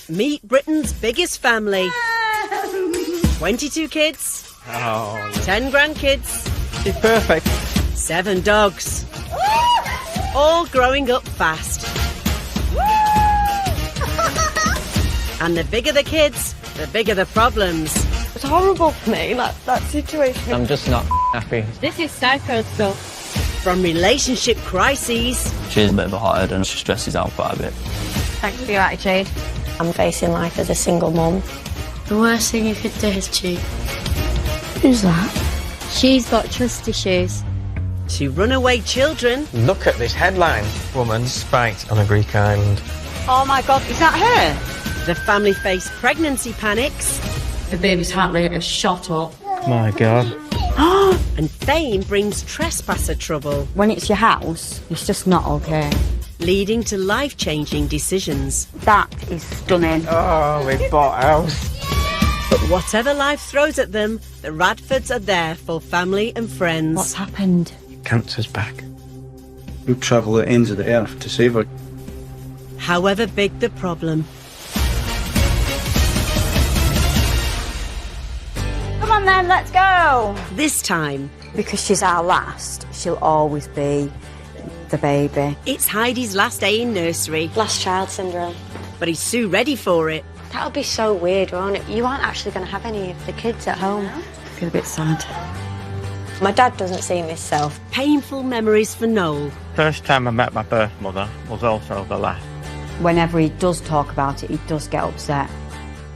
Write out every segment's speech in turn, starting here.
Meet Britain's biggest family. 22 kids. Oh, 10 grandkids. she's perfect. 7 dogs. All growing up fast. And the bigger the kids, the bigger the problems. It's horrible for me, that situation. I'm just not happy. This is psycho stuff. From relationship crises She's a bit of a hothead and she stresses out quite a bit. Thanks for your attitude. I'm facing life as a single mum. The worst thing you could do is cheat. Who's that? She's got trust issues. to runaway children. Look at this headline. Woman spiked on a Greek island. Oh my God, is that her? The family face pregnancy panics. The baby's heart rate has shot up. My God. And fame brings trespasser trouble, When it's your house, it's just not okay. leading to life-changing decisions. That is stunning. Oh, we bought a house. But whatever life throws at them, the Radfords are there for family and friends. What's happened? Cancer's back. We travel the ends of the earth to save her. However big the problem. Come on then, let's go. This time, Because she's our last, she'll always be the baby. it's Heidi's last day in nursery, Last child syndrome. but is Sue ready for it? That would be so weird, won't it? You aren't actually going to have any of the kids at home. I feel a bit sad. My dad doesn't see me so. Painful memories for Noel. First time I met my birth mother was also the last. Whenever he does talk about it, he does get upset.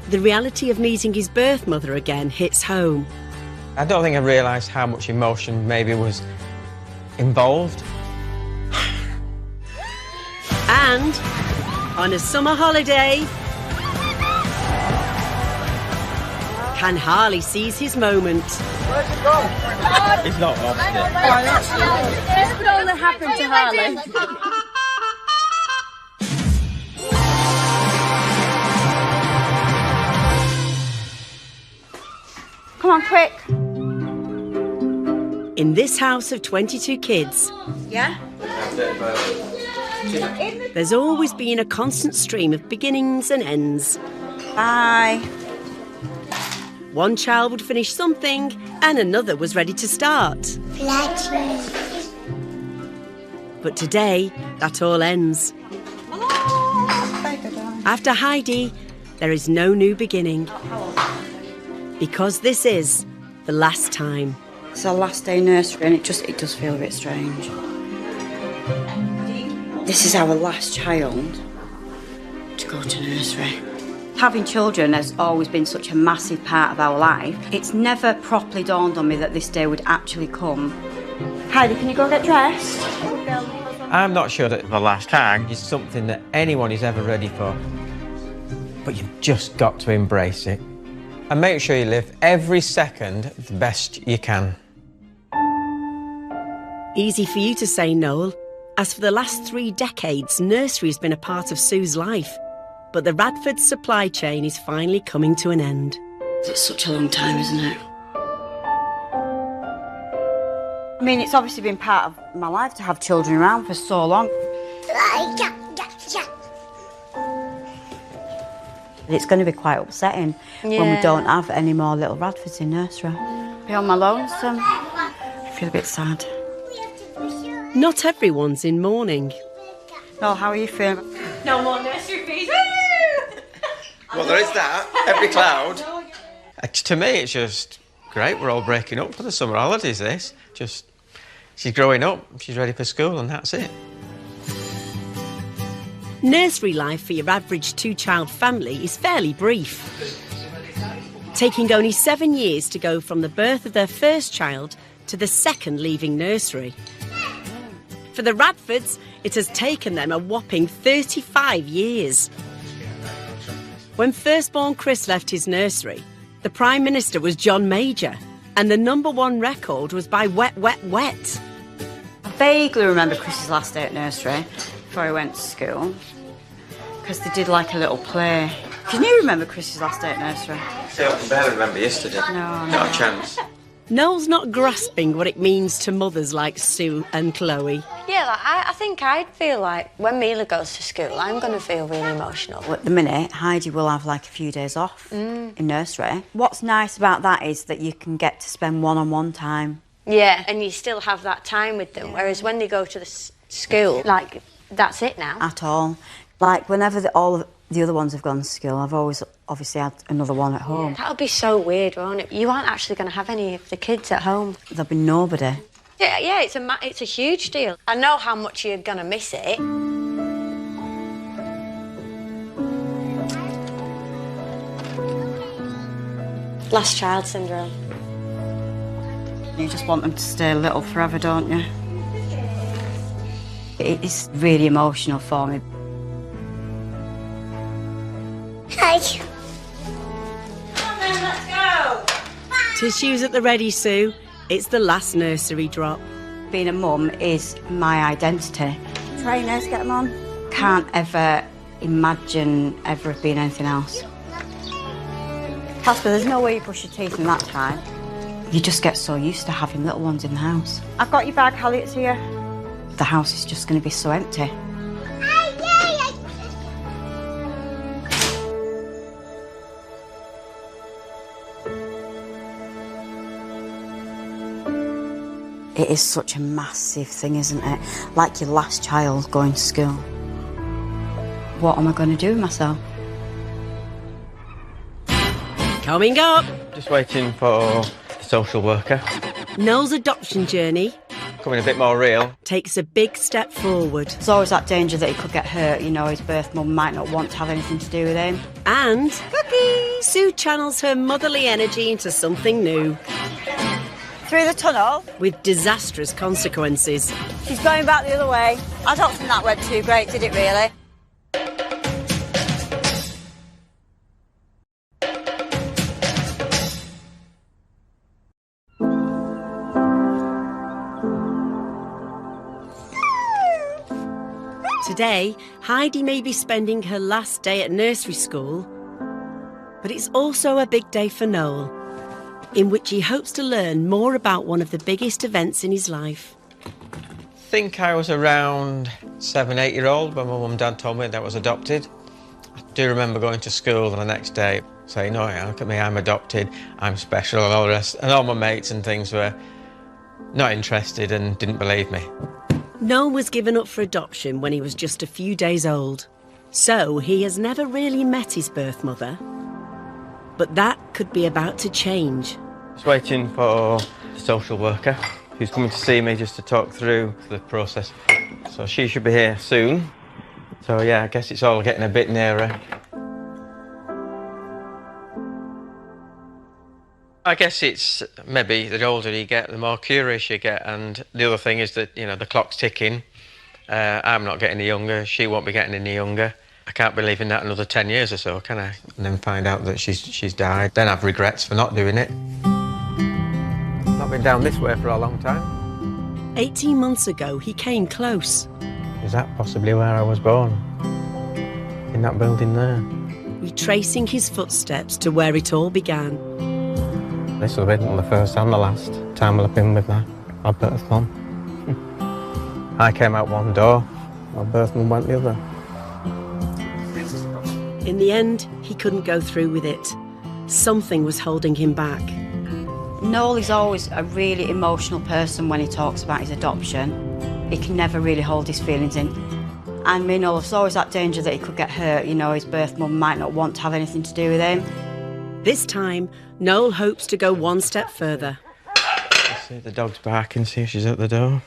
The reality of meeting his birth mother again hits home. I don't think I realised how much emotion maybe was involved. And on a summer holiday, can Harley seize his moment? It's not lost it. This could only happen to Harley. Come on, quick. In this house of 22 kids, Yeah? there's always been a constant stream of beginnings and ends. Bye. One child would finish something and another was ready to start. But today, that all ends. After Heidi, there is no new beginning. Because this is the last time. It's our last day nursery and it does feel a bit strange. This is our last child to go to nursery. Having children has always been such a massive part of our life. It's never properly dawned on me that this day would actually come. Heidi, can you go get dressed? I'm not sure that the last time is something that anyone is ever ready for. But you've just got to embrace it. And make sure you live every second the best you can. Easy for you to say, Noel, as for the last 3 decades, nursery has been a part of Sue's life. But the Radford supply chain is finally coming to an end. It's such a long time, isn't it? I mean, it's obviously been part of my life to have children around for so long. It's going to be quite upsetting when we don't have any more little Radfords in nursery. Be on my lonesome. I feel a bit sad. Not everyone's in mourning. Noel, how are you feeling? No more nursery fees. Well, there is that. Every cloud. To me, it's just great. We're all breaking up for the summer holidays, this. Just, she's growing up, she's ready for school, and that's it. Nursery life for your average 2-child family is fairly brief, taking only 7 years to go from the birth of their first child to the second leaving nursery. For the Radfords, it has taken them a whopping 35 years. When firstborn Chris left his nursery, the Prime Minister was John Major, and the #1 record was by Wet, Wet, Wet. I vaguely remember Chris's last day at nursery before he went to school, because they did like a little play. Can you remember Chris's last day at nursery? See, I can barely remember yesterday. No. Not a chance. Noel's not grasping what it means to mothers like Sue and Chloe. Yeah, like, I think I'd feel like when Mila goes to school, I'm going to feel really emotional. At the minute, Heidi will have like a few days off in nursery. What's nice about that is that you can get to spend one-on-one time. Yeah, and you still have that time with them, whereas when they go to the school, like, that's it now. At all. Like, whenever all of the other ones have gone to school, I've always obviously had another one at home. That would be so weird, won't it? You aren't actually going to have any of the kids at home. There'll be nobody. Yeah, it's a huge deal. I know how much you're going to miss it. Last child syndrome. You just want them to stay little forever, don't you? It is really emotional for me. Hi. Come on, let's go. Tissues at the ready, Sue. It's the last nursery drop. Being a mum is my identity. Trainers, get them on. Can't ever imagine ever being anything else. Casper, there's no way you brush your teeth in that time. You just get so used to having little ones in the house. I've got your bag, Hallie, it's here. The house is just going to be so empty. It is such a massive thing, isn't it? Like your last child going to school. What am I going to do with myself? Coming up, Just waiting for the social worker. Noel's adoption journey Coming a bit more real. takes a big step forward. There's always that danger that he could get hurt. You know, his birth mum might not want to have anything to do with him. And Sue channels her motherly energy into something new, Through the tunnel. with disastrous consequences. She's going back the other way. I don't think that went too great, did it really? Today, Heidi may be spending her last day at nursery school, but it's also a big day for Noel, in which he hopes to learn more about one of the biggest events in his life. I think I was around 7, 8-year-old when my mum and dad told me that I was adopted. I do remember going to school the next day saying, "Oh yeah, look at me, I'm adopted, I'm special," and all the rest. And all my mates and things were not interested and didn't believe me. Noel was given up for adoption when he was just a few days old, so he has never really met his birth mother. But that could be about to change. Just waiting for the social worker who's coming to see me just to talk through the process. So she should be here soon. So yeah, I guess it's all getting a bit nearer. I guess it's maybe the older you get, the more curious you get, and the other thing is that, you know, the clock's ticking. I'm not getting any younger, she won't be getting any younger. I can't be leaving that another 10 years or so, can I? And then find out that she's died, then have regrets for not doing it. Not been down this way for a long time. 18 months ago, he came close. Is that possibly where I was born? In that building there? Retracing his footsteps to where it all began. This will have been the first and the last time I'll have been with my birth mum. I came out one door, my birth mum went the other. In the end, he couldn't go through with it. Something was holding him back. Noel is always a really emotional person when he talks about his adoption. He can never really hold his feelings in. And me and Noel, there's always that danger that he could get hurt. You know, his birth mum might not want to have anything to do with him. This time, Noel hopes to go one step further. Let's see, the dog's barking, see if she's at the door.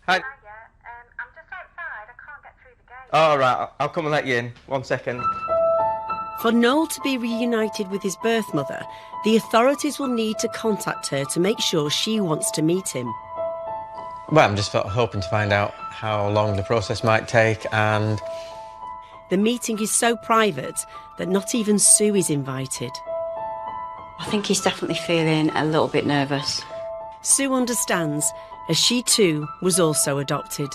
Hi. I'm just outside. I can't get through the gate. All right, I'll come and let you in. 1 second. For Noel to be reunited with his birth mother, the authorities will need to contact her to make sure she wants to meet him. Well, I'm just hoping to find out how long the process might take, and The meeting is so private that not even Sue is invited. I think he's definitely feeling a little bit nervous. Sue understands, as she too was also adopted.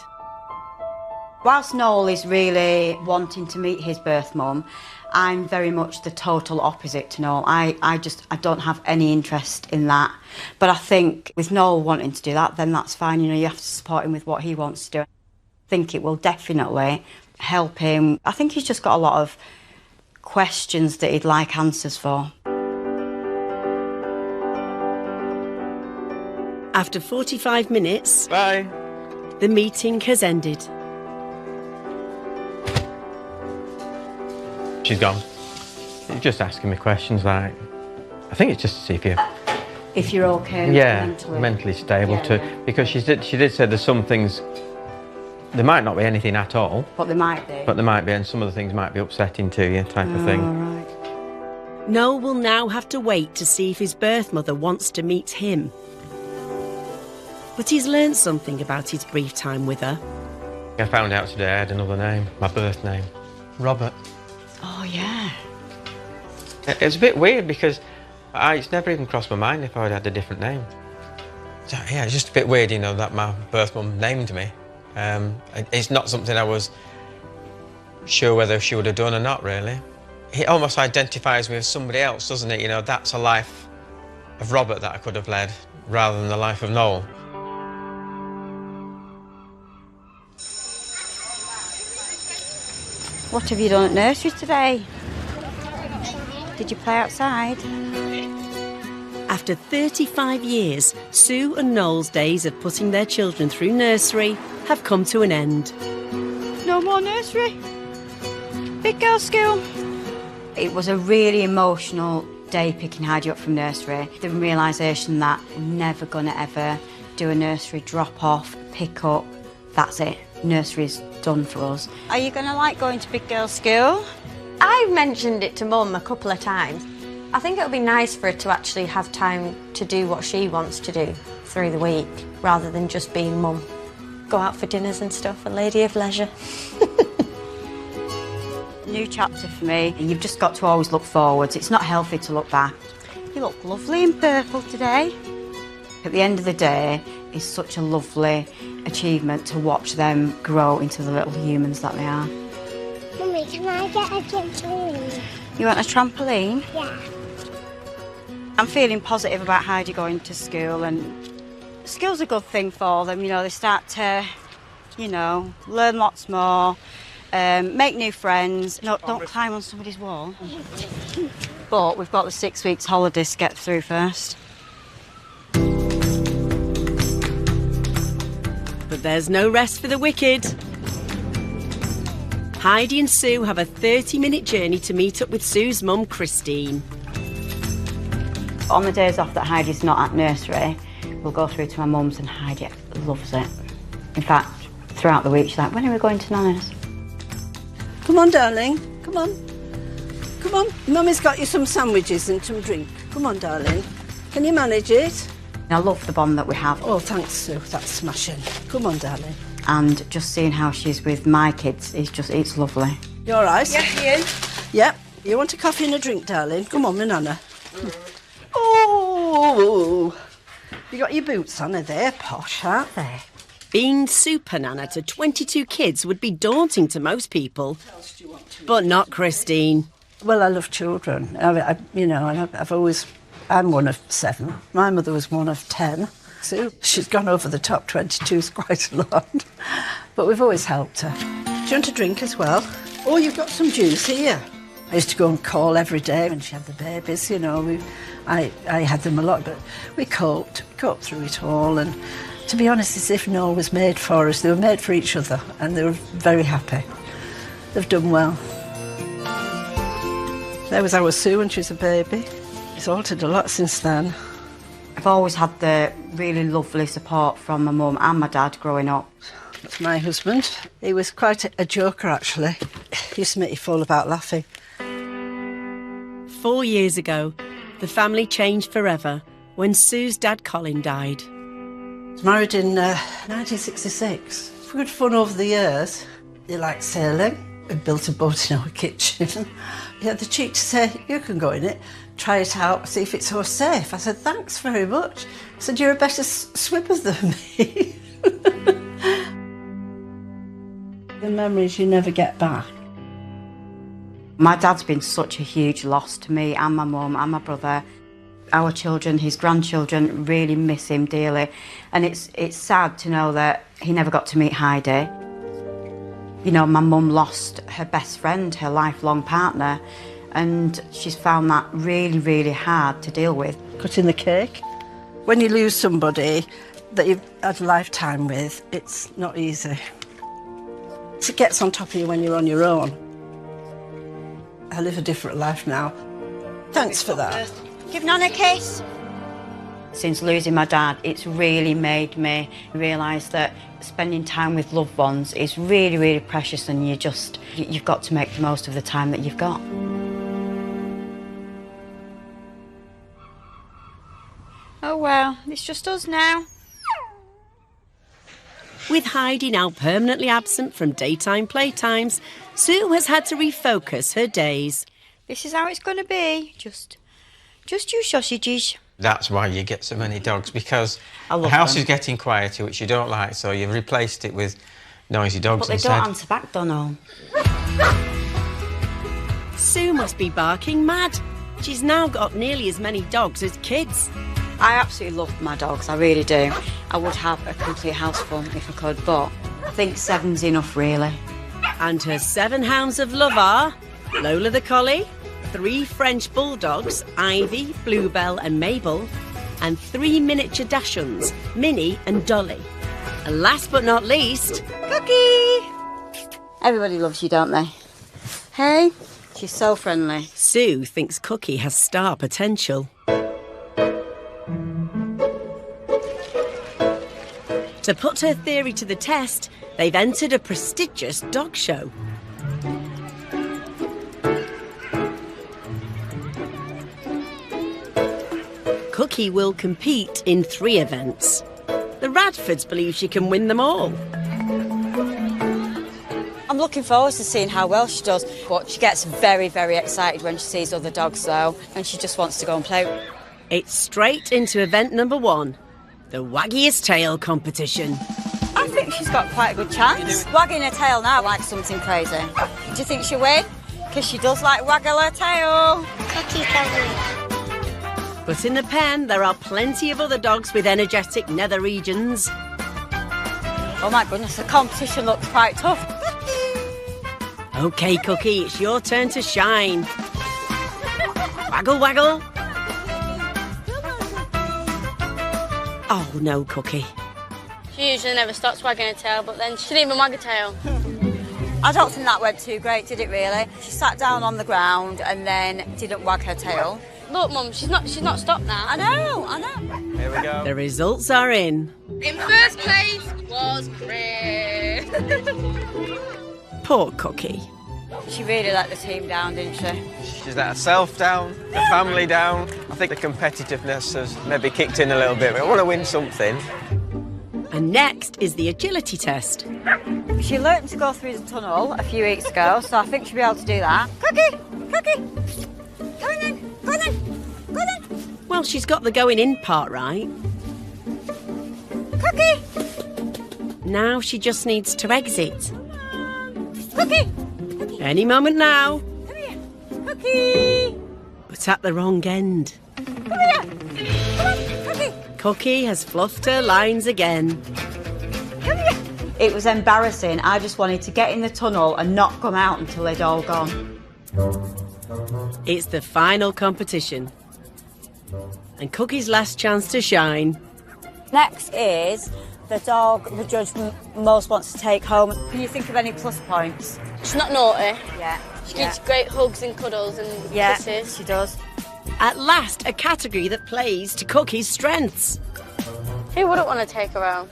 Whilst Noel is really wanting to meet his birth mum, I'm very much the total opposite to Noel. I don't have any interest in that. But I think with Noel wanting to do that, then that's fine. You know, you have to support him with what he wants to do. I think it will definitely help him. I think he's just got a lot of questions that he'd like answers for. After 45 minutes, Bye. the meeting has ended. She's gone. You're just asking me questions like, I think it's just to see If you're okay mentally stable too. Because she did say there's some things, there might not be anything at all. But there might be. But there might be, and some of the things might be upsetting to you, type of thing. Right. Noel will now have to wait to see if his birth mother wants to meet him. But he's learned something about his brief time with her. I found out today I had another name, my birth name, Robert. Oh, yeah. It's a bit weird because it's never even crossed my mind if I'd had a different name. So, yeah, it's just a bit weird, you know, that my birth mum named me. It's not something I was sure whether she would have done or not, really. It almost identifies me as somebody else, doesn't it? You know, that's a life of Robert that I could have led rather than the life of Noel. What have you done at nursery today? Did you play outside? After 35 years, Sue and Noel's days of putting their children through nursery have come to an end. No more nursery? Big girl school? It was a really emotional day picking Heidi up from nursery. The realisation that we're never going to ever do a nursery drop-off, pick up, that's it. Nursery's done for us. Are you going to like going to big girl school? I've mentioned it to Mum a couple of times. I think it would be nice for her to actually have time to do what she wants to do through the week, rather than just being Mum. Go out for dinners and stuff, a lady of leisure. New chapter for me. You've just got to always look forwards. It's not healthy to look back. You look lovely in purple today. At the end of the day, it's such a lovely achievement to watch them grow into the little humans that they are. Mummy, can I get a trampoline? You want a trampoline? Yeah. I'm feeling positive about Heidi going to school, and school's a good thing for them. You know, they start to, you know, learn lots more, make new friends. No, don't climb on somebody's wall. But we've got the 6 weeks holidays to get through first. But there's no rest for the wicked. Heidi and Sue have a 30-minute journey to meet up with Sue's mum, Christine. On the days off that Heidi's not at nursery, we'll go through to my mum's, and Heidi loves it. In fact, throughout the week, she's like, when are we going to Nana's? Come on, darling. Come on. Come on. Mummy's got you some sandwiches and some drink. Come on, darling. Can you manage it? I love the bond that we have. Oh, thanks, Sue. That's smashing. Come on, darling. And just seeing how she's with my kids is just, it's lovely. You all right? Yeah, Ian. Yep. You want a coffee and a drink, darling? Come on, my Nana. Oh, you got your boots on, are they posh, aren't they? Being super nana to 22 kids would be daunting to most people, but not Christine. Well, I love children. I'm one of 7. My mother was one of 10. So she's gone over the top. 22's quite a lot. But we've always helped her. Do you want a drink as well? Oh, you've got some juice here. I used to go and call every day when she had the babies, you know. I had them a lot, but we coped through it all. And to be honest, as if Noel was made for us. They were made for each other, and they were very happy. They've done well. There was our Sue when she was a baby. It's altered a lot since then. I've always had the really lovely support from my mum and my dad growing up. That's my husband. He was quite a joker, actually. He used to make you fall about laughing. 4 years ago, the family changed forever when Sue's dad Colin died. I was married in 1966. For good fun over the years. He liked sailing. We built a boat in our kitchen. He had the cheek to say, you can go in it, try it out, see if it's so safe. I said, thanks very much. He said, you're a better swimmer than me. The memories you never get back. My dad's been such a huge loss to me and my mum and my brother. Our children, his grandchildren, really miss him dearly. And it's sad to know that he never got to meet Heidi. You know, my mum lost her best friend, her lifelong partner, and she's found that really, really hard to deal with. Cutting the cake. When you lose somebody that you've had a lifetime with, it's not easy. It gets on top of you when you're on your own. I live a different life now. Thanks for that. Give Nan a kiss. Since losing my dad, it's really made me realise that spending time with loved ones is really, really precious, and you've got to make the most of the time that you've got. Oh well, it's just us now. With Heidi now permanently absent from daytime playtimes, Sue has had to refocus her days. This is how it's going to be. Just you sausages. That's why you get so many dogs, because I love the house them. is getting quieter, which you don't like, so you've replaced it with noisy dogs But they instead. don't answer back, Donald. Sue must be barking mad. She's now got nearly as many dogs as kids. I absolutely love my dogs, I really do. I would have a complete house full if I could, but I think 7's enough, really. And her 7 hounds of love are Lola the collie, 3 French bulldogs, Ivy, Bluebell and Mabel, and 3 miniature Dachshunds, Minnie and Dolly. And last but not least, Cookie! Everybody loves you, don't they? Hey? She's so friendly. Sue thinks Cookie has star potential. To put her theory to the test, they've entered a prestigious dog show. Cookie will compete in 3 events. The Radfords believe she can win them all. I'm looking forward to seeing how well she does, but she gets very, very excited when she sees other dogs, though, and she just wants to go and play. It's straight into event number 1, the Waggiest Tail competition. I think she's got quite a good chance. Wagging her tail now like something crazy. Do you think she'll win? Because she does like waggle her tail. Cookie can win. But in the pen, there are plenty of other dogs with energetic nether regions. Oh my goodness, the competition looks quite tough. OK, Cookie, it's your turn to shine. Waggle, waggle. Oh, no, Cookie. She usually never stops wagging her tail, but then she didn't even wag her tail. I don't think that went too great, did it really? She sat down on the ground and then didn't wag her tail. Look, Mum, she's not stopped now. I know. Here we go. The results are in. In first place was Chris. Poor Cookie. She really let the team down, didn't she? She's let herself down, the family down. I think the competitiveness has maybe kicked in a little bit. I want to win something. And next is the agility test. She learnt to go through the tunnel a few weeks ago, so I think she'll be able to do that. Cookie! Cookie! Go on then! Go on then! Go on then! Well, she's got the going in part right. Cookie! Now she just needs to exit. Cookie! Any moment now. Come here! Cookie! But at the wrong end. Come here! Come on, Cookie! Cookie has fluffed her lines again. Come here! It was embarrassing. I just wanted to get in the tunnel and not come out until they'd all gone. It's the final competition. And Cookie's last chance to shine. Next is the dog the judge most wants to take home. Can you think of any plus points? She's not naughty. Yeah. She gives great hugs and cuddles and kisses. She does. At last, a category that plays to Cookie's strengths. Who wouldn't want to take her home?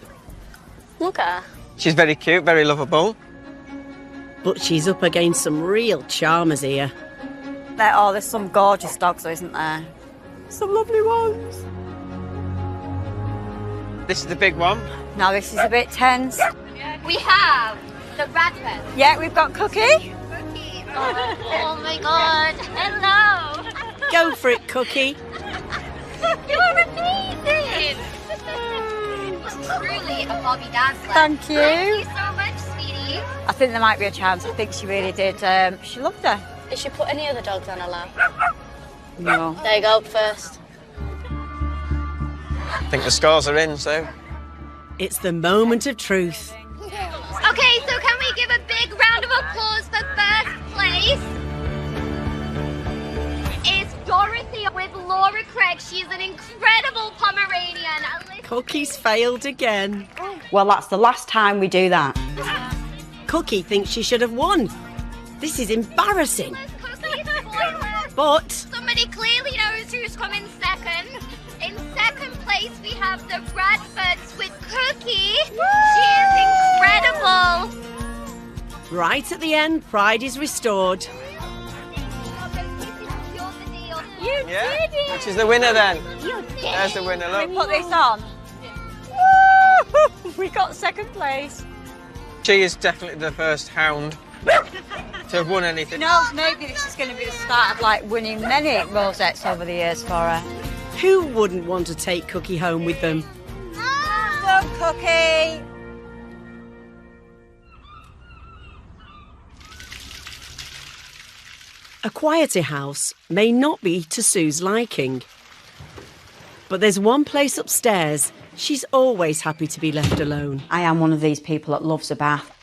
Look at her. She's very cute, very lovable. But she's up against some real charmers here. There's some gorgeous dogs, though, isn't there? Some lovely ones. This is the big one. Now this is a bit tense. We have the Radford. Yeah, we've got Cookie. Cookie. Oh my God. Hello. Go for it, Cookie. You're amazing. Truly a Bobby Dazzler. Thank you. Thank you so much, sweetie. I think there might be a chance. I think she really did. She loved her. Did she put any other dogs on her lap? No. There you go, first. I think the scores are in, Sue. It's the moment of truth. Okay, so can we give a big round of applause for first place? Is Dorothy with Laura Craig. She's an incredible Pomeranian. Cookie's failed again. Well, that's the last time we do that. Cookie thinks she should have won. This is embarrassing. But Somebody clearly knows who's coming second. In second place, we have the Bradfords with Cookie. She is incredible. right at the end, pride is restored. You did it! Which is the winner then? You did There's the winner, look. Can we put this on? We got second place. She is definitely the first hound to have won anything. Who knows, maybe this is going to be the start of like winning many rosettes over the years for her. Who wouldn't want to take Cookie home with them? Go, Cookie! A quieter house may not be to Sue's liking. But there's one place upstairs she's always happy to be left alone. I am one of these people that loves a bath.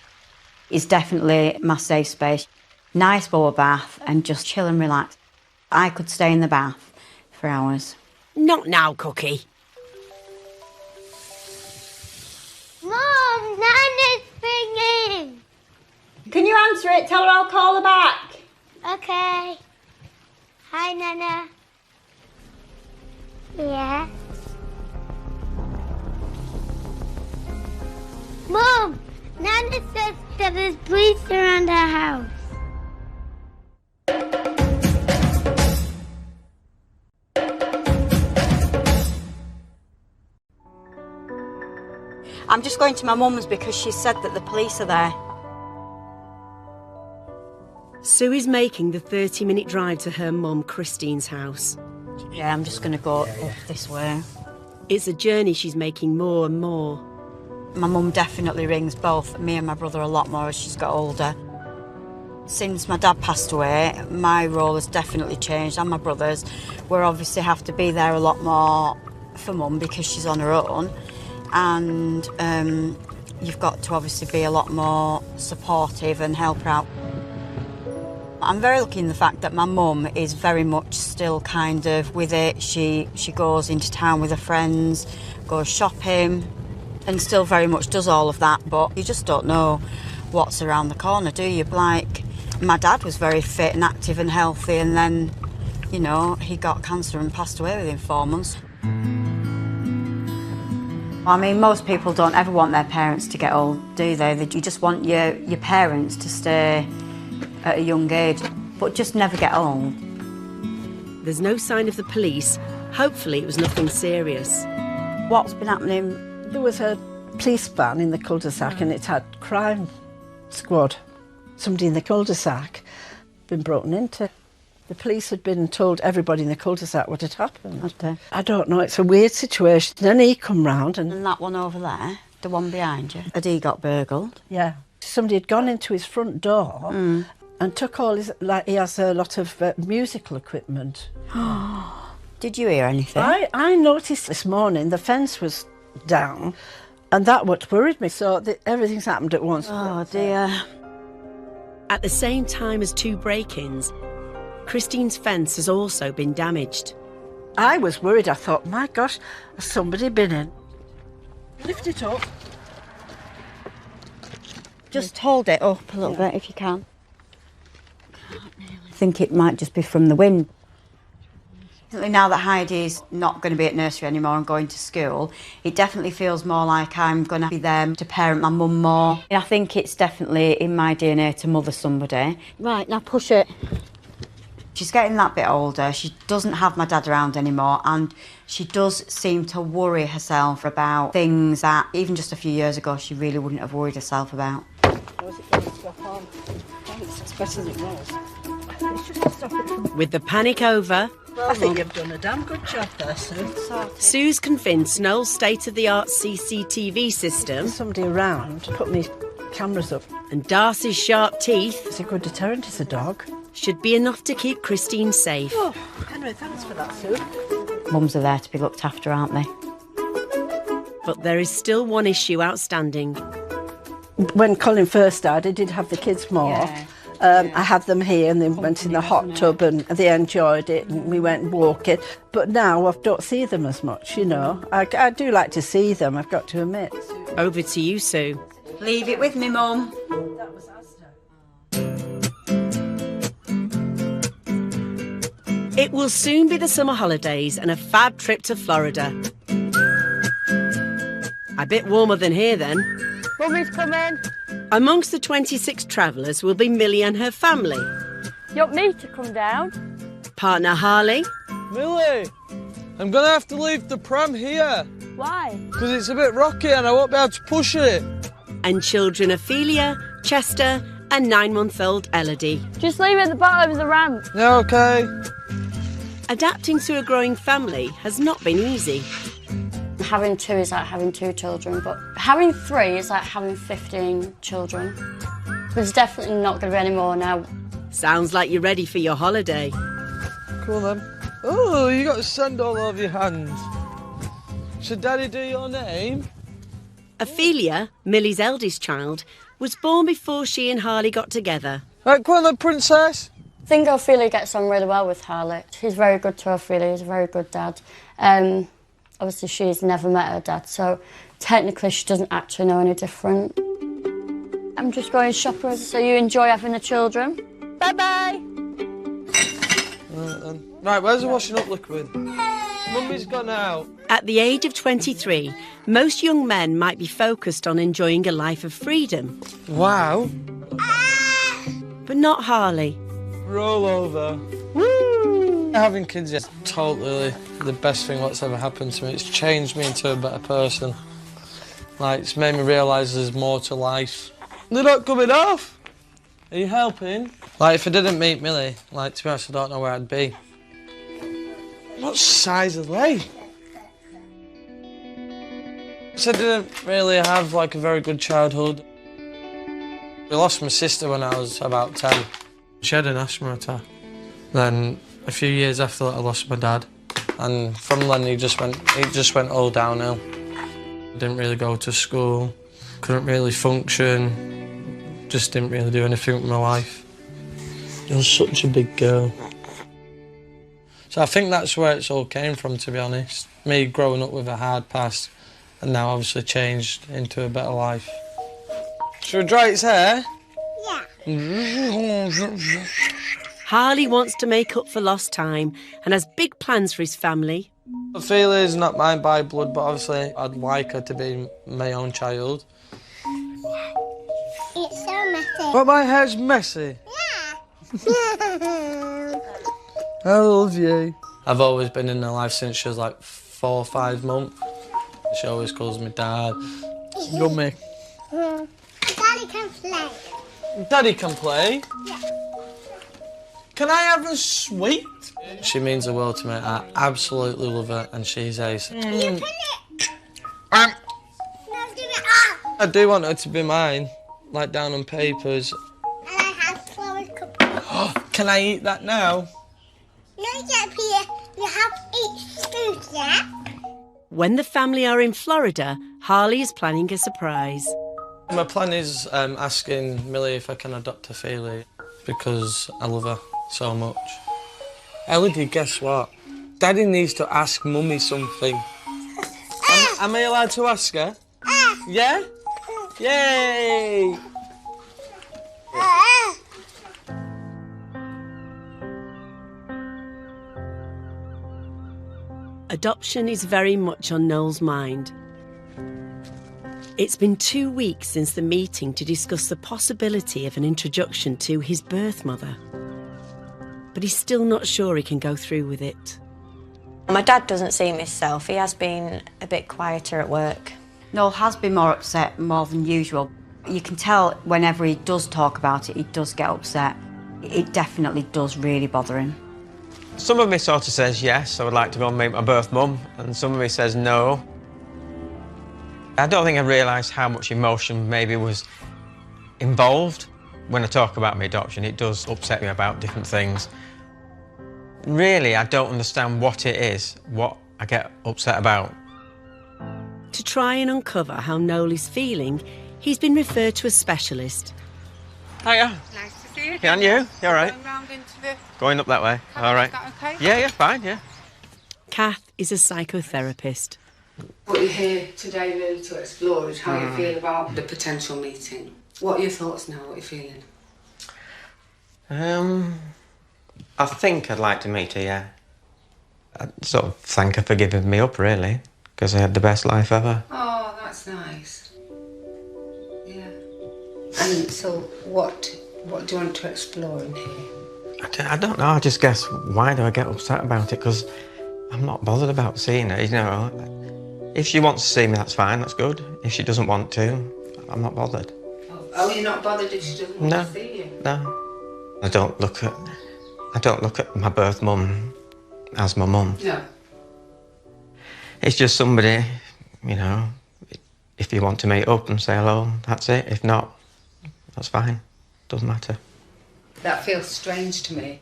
It's definitely my safe space. Nice bowl bath and just chill and relax. I could stay in the bath for hours. Not now, Cookie. Mom, Nana's ringing. Can you answer it? Tell her I'll call her back. Okay. Hi, Nana. Yeah. Mom, Nana says that there's police around our house. I'm just going to my mum's because she said that the police are there. Sue is making the 30-minute drive to her mum, Christine's house. Yeah, I'm just going to go up this way. It's a journey she's making more and more. My mum definitely rings both me and my brother a lot more as she's got older. Since my dad passed away, my role has definitely changed, and my brother's. We obviously have to be there a lot more for mum because she's on her own. And you've got to obviously be a lot more supportive and help her out. I'm very lucky in the fact that my mum is very much still kind of with it. She goes into town with her friends, goes shopping, and still very much does all of that, but you just don't know what's around the corner, do you? Like, my dad was very fit and active and healthy, and then, you know, he got cancer and passed away within 4 months. I mean, most people don't ever want their parents to get old, do they? You just want your parents to stay at a young age, but just never get old. There's no sign of the police. Hopefully it was nothing serious. What's been happening? There was a police van in the cul-de-sac and it had crime squad. Somebody in the cul-de-sac been broken into. The police had been told everybody in the cul-de-sac what had happened. Okay. I don't know, it's a weird situation. Then he come round and... And that one over there, the one behind you, had he got burgled? Yeah. Somebody had gone into his front door and took all his... Like, he has a lot of musical equipment. Did you hear anything? I noticed this morning the fence was down and that what worried me. So everything's happened at once. Oh, dear. At the same time as 2 break-ins, Christine's fence has also been damaged. I was worried. I thought, my gosh, has somebody been in? Lift it up. Just hold it up a little bit if you can. I think it might just be from the wind. Now that Heidi's not going to be at nursery anymore and going to school, it definitely feels more like I'm going to be there to parent my mum more. I think it's definitely in my DNA to mother somebody. Right, now push it. She's getting that bit older. She doesn't have my dad around anymore, and she does seem to worry herself about things that even just a few years ago she really wouldn't have worried herself about. With the panic over, I think you've done a damn good job there, Sue. Sue's convinced Noel's state-of-the-art CCTV system Somebody around put me cameras up. And Darcy's sharp teeth... It's a good deterrent, it's a dog. ...should be enough to keep Christine safe. Oh, Henry, thanks for that, Sue. Mums are there to be looked after, aren't they? But there is still one issue outstanding. When Colin first died, I did have the kids more. Yeah. I had them here and they went in the hot tub and they enjoyed it and we went walking. But now I don't see them as much, you know. I do like to see them, I've got to admit. Over to you, Sue. Leave it with me, Mum. It will soon be the summer holidays and a fab trip to Florida. A bit warmer than here then. Mummy's coming. Amongst the 26 travellers will be Millie and her family. You want me to come down? Partner Harley. Millie, I'm going to have to leave the pram here. Why? Because it's a bit rocky and I won't be able to push it. And children Ophelia, Chester and 9-month-old Elodie. Just leave it at the bottom of the ramp. Yeah, OK. Adapting to a growing family has not been easy. Having 2 is like having 2 children, but having 3 is like having 15 children. There's definitely not going to be any more now. Sounds like you're ready for your holiday. Come on then. Oh, you got sand all over your hands. Should Daddy do your name? Ophelia, Millie's eldest child, was born before she and Harley got together. Right, come on then, Princess. I think Ophelia gets on really well with Harley. He's very good to Ophelia, he's a very good dad. Obviously, she's never met her dad, so technically she doesn't actually know any different. I'm just going shopping, so you enjoy having the children. Bye-bye. Right then. Right, where's the washing up liquid? Mummy's gone out. At the age of 23, most young men might be focused on enjoying a life of freedom. Wow. But not Harley. Roll over. Woo! Having kids is totally the best thing that's ever happened to me. It's changed me into a better person. Like, it's made me realise there's more to life. They're not coming off. Are you helping? Like, if I didn't meet Millie, like, to be honest, I don't know where I'd be. What size are they? So I didn't really have, like, a very good childhood. I lost my sister when I was about 10. She had an asthma attack. Then, a few years after that, I lost my dad. And from then, it just went all downhill. I didn't really go to school, couldn't really function, just didn't really do anything with my life. I was such a big girl. So I think that's where it's all came from, to be honest. Me growing up with a hard past and now obviously changed into a better life. Should we dry its hair? Yeah. Harley wants to make up for lost time and has big plans for his family. Ophelia's not mine by blood, but obviously I'd like her to be my own child. It's so messy. But my hair's messy. Yeah. I love you. I've always been in her life since she was like 4 or 5 months. She always calls me Dad. Yummy. Daddy can play. Daddy can play? Yeah. Can I have a sweet? She means the world to me. I absolutely love her and she's ace. You put it. No, do it up. I do want her to be mine, like down on papers. And I have flowers cup. Can I eat that now? No, get up here. You have each food, yeah? When the family are in Florida, Harley is planning a surprise. My plan is asking Millie if I can adopt Ophelia because I love her so much. Elodie, guess what? Daddy needs to ask Mummy something. Am I allowed to ask her? Yeah? Yay! Adoption is very much on Noel's mind. It's been 2 weeks since the meeting to discuss the possibility of an introduction to his birth mother. But he's still not sure he can go through with it. My dad doesn't seem himself. He has been a bit quieter at work. Noel has been more upset more than usual. You can tell whenever he does talk about it, he does get upset. It definitely does really bother him. Some of me sort of says yes, I would like to go and meet my birth mum, and some of me says no. I don't think I realised how much emotion maybe was involved. When I talk about my adoption, it does upset me about different things. Really, I don't understand what it is, what I get upset about. To try and uncover how Noel is feeling, he's been referred to a specialist. Hiya. Nice to see you. Yeah, and you? You all right? Going round into the... Going up that way. All right. Is that okay? Yeah, fine, yeah. Kath is a psychotherapist. What you're here today really to explore is how you feel about the potential meeting. What are your thoughts now? What are you feeling? I think I'd like to meet her, yeah. I'd sort of thank her for giving me up, really, because I had the best life ever. Oh, that's nice. Yeah. And so what do you want to explore in here? I don't know, I just guess, why do I get upset about it? Because I'm not bothered about seeing her, you know. If she wants to see me, that's fine, that's good. If she doesn't want to, I'm not bothered. Oh, you're not bothered if she doesn't want to see you? No. I don't look at my birth mum as my mum. No. It's just somebody, you know, if you want to meet up and say hello, that's it. If not, that's fine. Doesn't matter. That feels strange to me,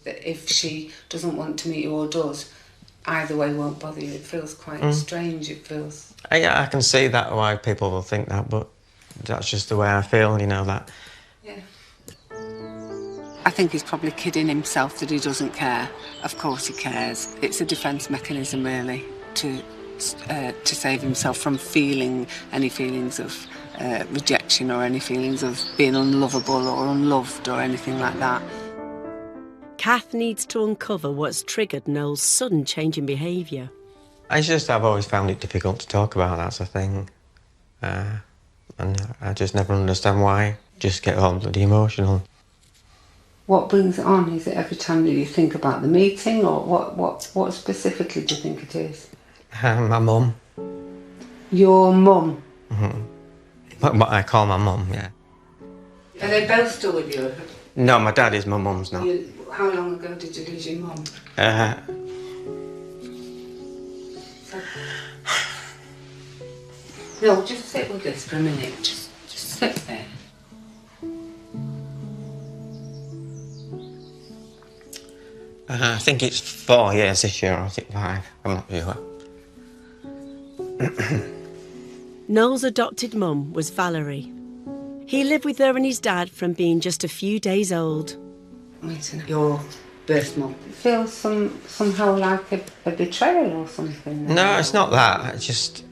that if she doesn't want to meet you or does, either way won't bother you. It feels quite strange, it feels... Yeah, I can see that, why people will think that, but that's just the way I feel, you know, that. Yeah. I think he's probably kidding himself that he doesn't care. Of course he cares. It's a defence mechanism, really, to save himself from feeling any feelings of rejection or any feelings of being unlovable or unloved or anything like that. Kath needs to uncover what's triggered Noel's sudden change in behaviour. It's just I've always found it difficult to talk about, that's a thing. And I just never understand why. Just get all bloody emotional. What brings it on? Is it every time that you think about the meeting, or what specifically do you think it is? My mum. Your mum? Mm-hmm. What I call my mum, yeah. Are they both still with you? No, my dad is my mum's now. How long ago did you lose your mum? No, just sit with this for a minute. Just sit there. I think it's 4 years this year, or is it 5? I'm not sure. Noel's adopted mum was Valerie. He lived with her and his dad from being just a few days old. Your birth mum. It feels somehow like a betrayal or something. No, it's not that. I just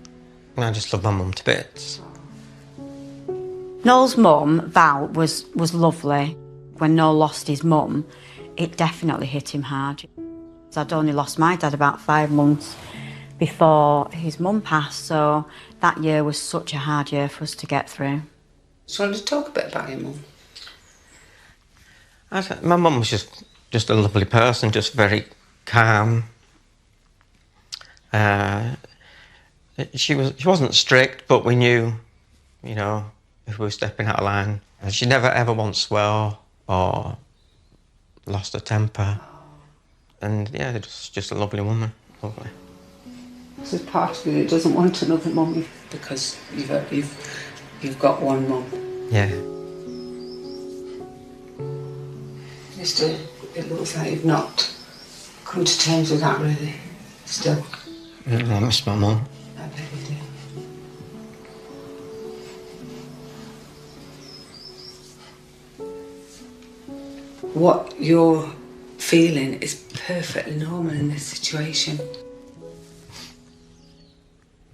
love my mum to bits. Noel's mum, Val, was lovely. When Noel lost his mum, it definitely hit him hard. I'd only lost my dad about 5 months before his mum passed, so that year was such a hard year for us to get through. So you want to talk a bit about your mum? My mum was just a lovely person, just very calm. She wasn't strict, but we knew, you know, if we were stepping out of line. She never ever once swore or lost her temper. And yeah, just a lovely woman, lovely. This is part of you that doesn't want another mum because you've got one mum. Yeah. It looks like you've not come to terms with that, really, still. I miss my mum. I bet you do. What you're feeling is perfectly normal in this situation.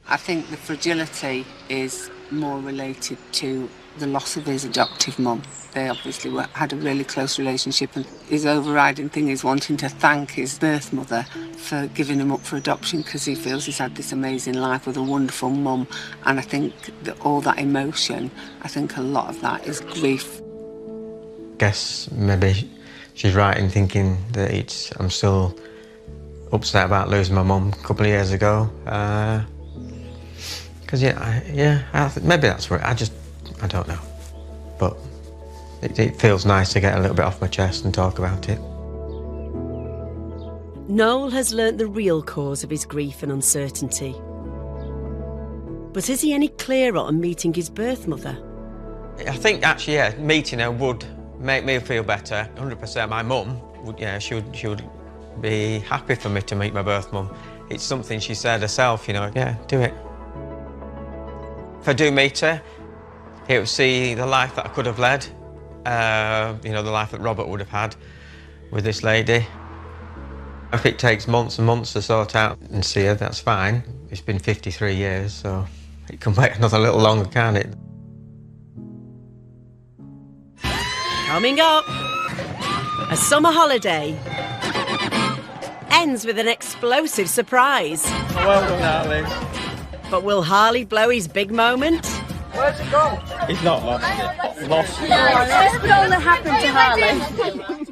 I think the fragility is more related to the loss of his adoptive mum. They obviously had a really close relationship, and his overriding thing is wanting to thank his birth mother for giving him up for adoption because he feels he's had this amazing life with a wonderful mum. And I think that all that emotion, I think a lot of that is grief. Guess maybe she's right in thinking that I'm still upset about losing my mum a couple of years ago. Because maybe that's where I don't know, but it feels nice to get a little bit off my chest and talk about it. Noel has learnt the real cause of his grief and uncertainty. But is he any clearer on meeting his birth mother? I think actually, yeah, meeting her would make me feel better. 100%. My mum would, yeah, she would be happy for me to meet my birth mum. It's something she said herself, you know, yeah, do it. If I do meet her, it would see the life that I could have led, you know, the life that Robert would have had with this lady. If it takes months and months to sort out and see her, that's fine. It's been 53 years, so it can wait another little longer, can't it? Coming up, a summer holiday ends with an explosive surprise. Well done, Harley. But will Harley blow his big moment? Where's it gone? He's not lost, is he? Lost. This would only happen to Harley.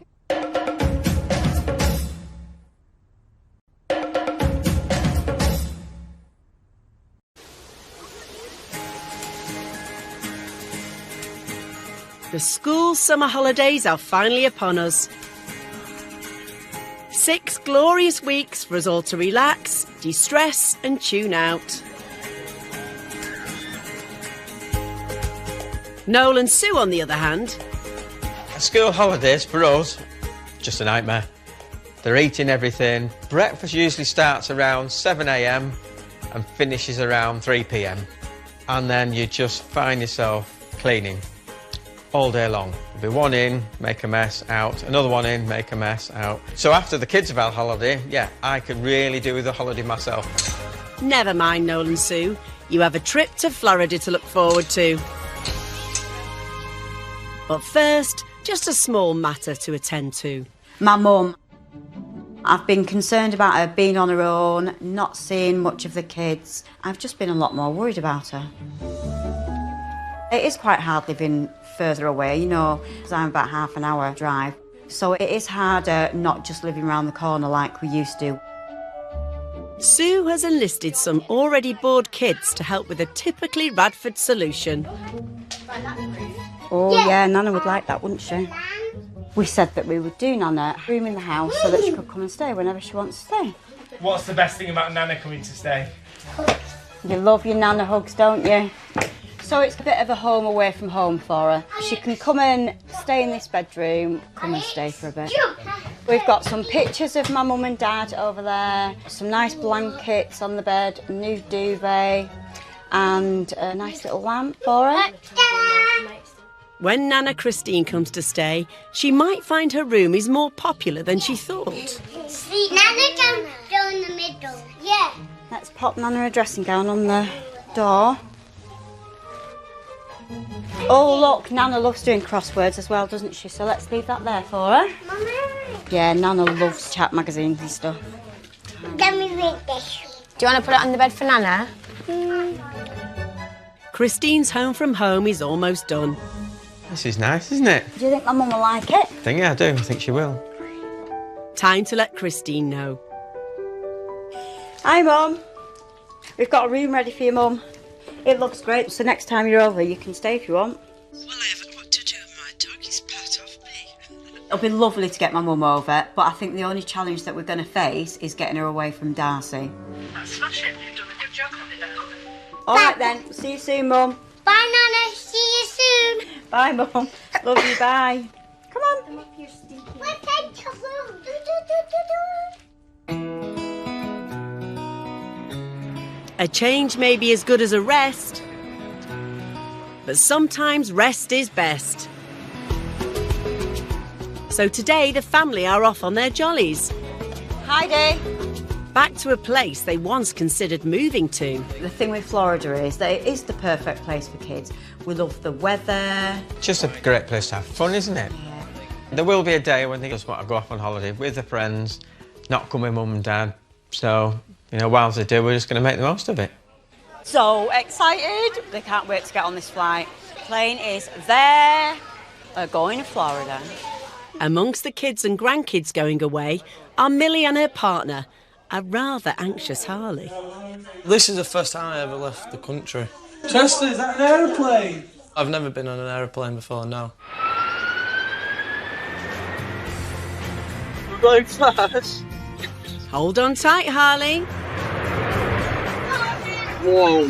The school summer holidays are finally upon us. 6 glorious weeks for us all to relax, de-stress and tune out. Noel and Sue, on the other hand... School holidays, for us, just a nightmare. They're eating everything. Breakfast usually starts around 7 a.m. and finishes around 3 p.m. And then you just find yourself cleaning all day long. There'll be one in, make a mess, out. Another one in, make a mess, out. So after the kids have had holiday, yeah, I could really do with a holiday myself. Never mind, Noel and Sue. You have a trip to Florida to look forward to. But first, just a small matter to attend to. My mum. I've been concerned about her being on her own, not seeing much of the kids. I've just been a lot more worried about her. It is quite hard living further away, you know, because I'm about half an hour drive. So it is harder not just living around the corner like we used to. Sue has enlisted some already bored kids to help with a typically Radford solution. Oh yeah, Nana would like that, wouldn't she? We said that we would do Nana a room in the house so that she could come and stay whenever she wants to stay. What's the best thing about Nana coming to stay? You love your Nana hugs, don't you? So it's a bit of a home away from home for her. She can come and stay in this bedroom, come and stay for a bit. We've got some pictures of my mum and dad over there, some nice blankets on the bed, a new duvet, and a nice little lamp for her. When Nana Christine comes to stay, she might find her room is more popular than she thought. Nana can go in the middle. Yeah. Let's pop Nana a dressing gown on the door. Oh look, Nana loves doing crosswords as well, doesn't she? So let's leave that there for her. Mama. Yeah, Nana loves chat magazines and stuff. Let me read this. Do you want to put it on the bed for Nana? Christine's home from home is almost done. This is nice, isn't it? Do you think my mum will like it? Yeah, I do. I think she will. Time to let Christine know. Hi, Mum. We've got a room ready for your mum. It looks great, so next time you're over, you can stay if you want. Well, I haven't got to do my dog, he's part of me. It'll be lovely to get my mum over, but I think the only challenge that we're going to face is getting her away from Darcy. That's smashing, you've done a good job on it now. All right then, see you soon, Mum. Bye, Nana. See you soon. Bye, Mum. Love you, bye. Come on. We're taking to room. A change may be as good as a rest, but sometimes rest is best. So today the family are off on their jollies. Hi, Day. Back to a place they once considered moving to. The thing with Florida is that it is the perfect place for kids. We love the weather. Just a great place to have fun, isn't it? Yeah. There will be a day when they just want to go off on holiday with their friends, not come with mum and dad. So, you know, whilst they do, we're just going to make the most of it. So excited. They can't wait to get on this flight. Plane is there. We're going to Florida. Amongst the kids and grandkids going away are Millie and her partner, a rather anxious Harley. This is the first time I ever left the country. Chester, is that an aeroplane? I've never been on an aeroplane before, no. We're going fast. Hold on tight, Harley. Whoa.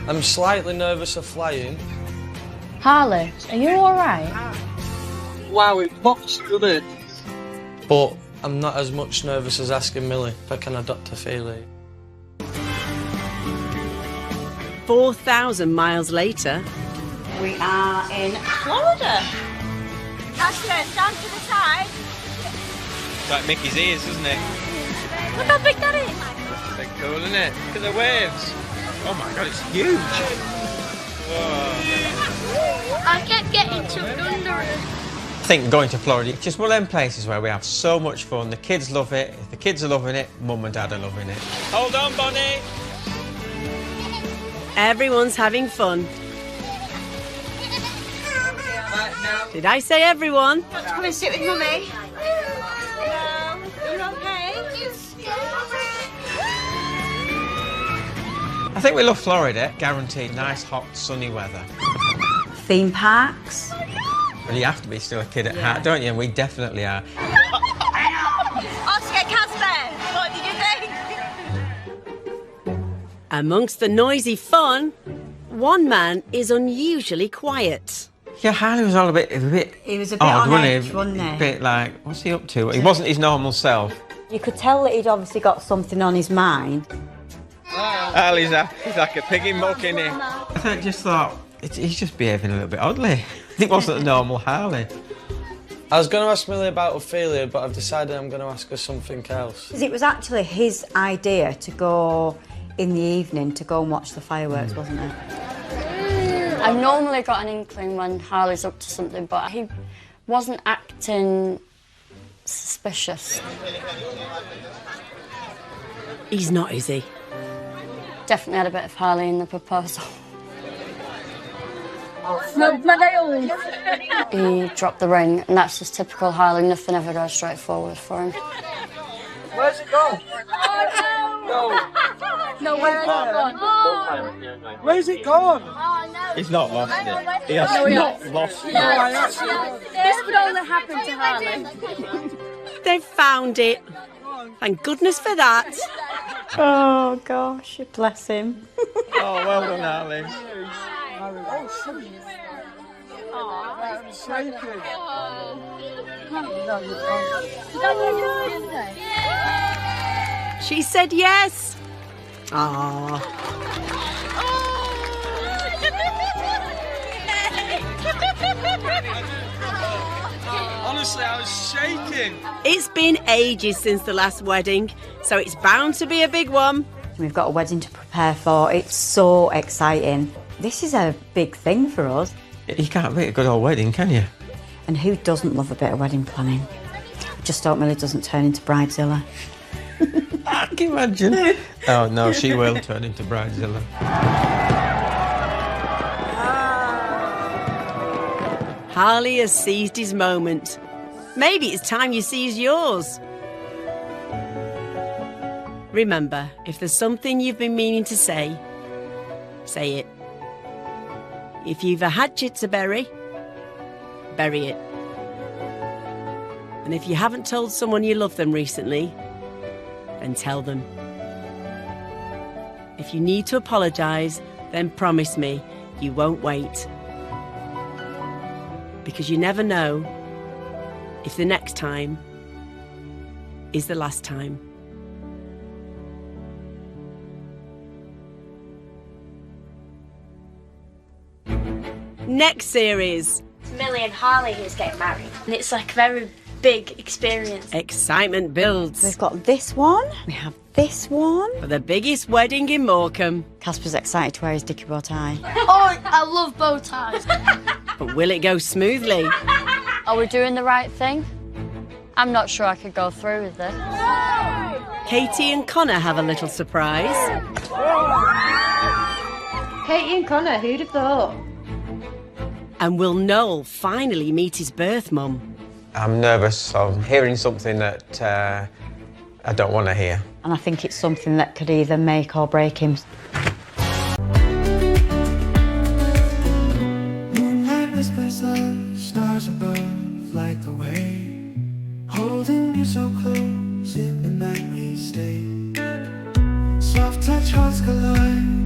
I'm slightly nervous of flying. Harley, are you alright? Wow, it pops, doesn't it? But I'm not as much nervous as asking Millie if I can adopt a Feely. 4,000 miles later, We are in Florida. Ashton, down to the side. It's like Mickey's ears, isn't it? Look how big that is. Big cool, isn't it? Look at the waves. Oh my god, it's huge. Whoa. I kept getting chucked under it. I think going to Florida, it's just one of them places where we have so much fun. The kids love it. If the kids are loving it, Mum and Dad are loving it. Hold on, Bonnie. everyone's having fun. Did I say everyone? Come and sit with Mummy. Hello. You're okay? I think we love Florida. Guaranteed nice, hot, sunny weather. Theme parks. Well, you have to be still a kid at heart, don't you? And we definitely are. Oscar, Casper, what did you think? Amongst the noisy fun, one man is unusually quiet. Yeah, Harley was all a bit He was a bit odd, on edge, wasn't he? A bit like, what's he up to? He wasn't his normal self. You could tell that he'd obviously got something on his mind. Harley's like a pig in muck, isn't he? I just thought, he's just behaving a little bit oddly. It wasn't a normal Harley. I was going to ask Millie about Ophelia, but I've decided I'm going to ask her something else. Because it was actually his idea to go in the evening to go and watch the fireworks, wasn't it? I've normally got an inkling when Harley's up to something, but he wasn't acting suspicious. He's not, is he? Definitely had a bit of Harley in the proposal. Smoked my nails. He dropped the ring, and that's just typical Harley. Nothing ever goes straight forward for him. Where's it gone? No, where is it gone? Where's it gone? Oh, no. He's not lost it. He has not lost it. This would only happen to Harley. They've found it. Thank goodness for that. Oh, gosh, bless him. Oh, well done, Harley. She said yes. Aww. Honestly, I was shaking. It's been ages since the last wedding, so it's bound to be a big one. We've got a wedding to prepare for. It's so exciting. This is a big thing for us. You can't beat a good old wedding, can you? And who doesn't love a bit of wedding planning? Just hope Millie doesn't turn into Bridezilla. Can you imagine? Oh, no, she will turn into Bridezilla. Harley has seized his moment. Maybe it's time you seize yours. Remember, if there's something you've been meaning to say, say it. If you've a hatchet to bury, bury it. And if you haven't told someone you love them recently, then tell them. If you need to apologise, then promise me you won't wait. Because you never know if the next time is the last time. Next series. It's Millie and Harley who's getting married. And it's like a very big experience. Excitement builds. We've got this one. We have this one. For the biggest wedding in Morecambe. Casper's excited to wear his dicky bow tie. Oh, I love bow ties. But will it go smoothly? Are we doing the right thing? I'm not sure I could go through with this. Katie and Connor have a little surprise. Katie and Connor, who'd have thought? And will Noel finally meet his birth mum? I'm nervous of hearing something that I don't want to hear. And I think it's something that could either make or break him. Moonlight whispers of stars above light the way, holding you so close in the night we stay. Soft touch hearts collide.